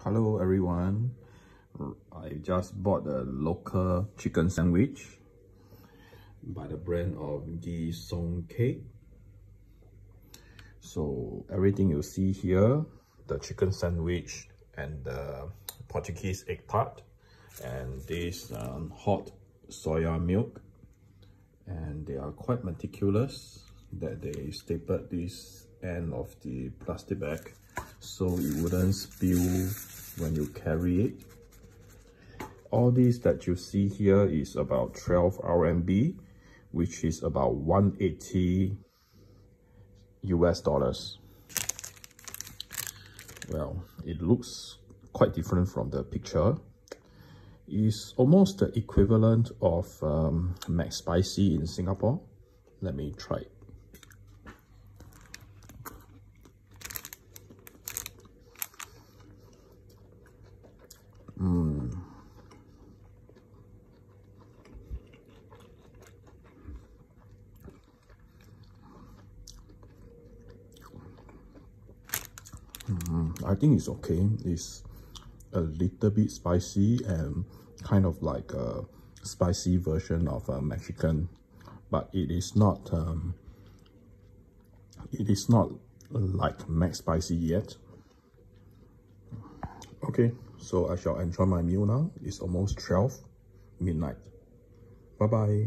Hello everyone. I just bought a local chicken sandwich by the brand of Gi Song Cake. So everything you see here, the chicken sandwich and the Portuguese egg tart and this hot soya milk, and they are quite meticulous that they stapled this end of the plastic bag so it wouldn't spill when you carry it. All this that you see here is about 12 RMB, which is about 180 US dollars. Well, it looks quite different from the picture. It's almost the equivalent of McSpicy in Singapore. Let me try it. I think it's okay. It's a little bit spicy and kind of like a spicy version of a Mexican, but it is not like McSpicy yet. Okay, so I shall enjoy my meal now. It's almost 12 midnight. Bye bye.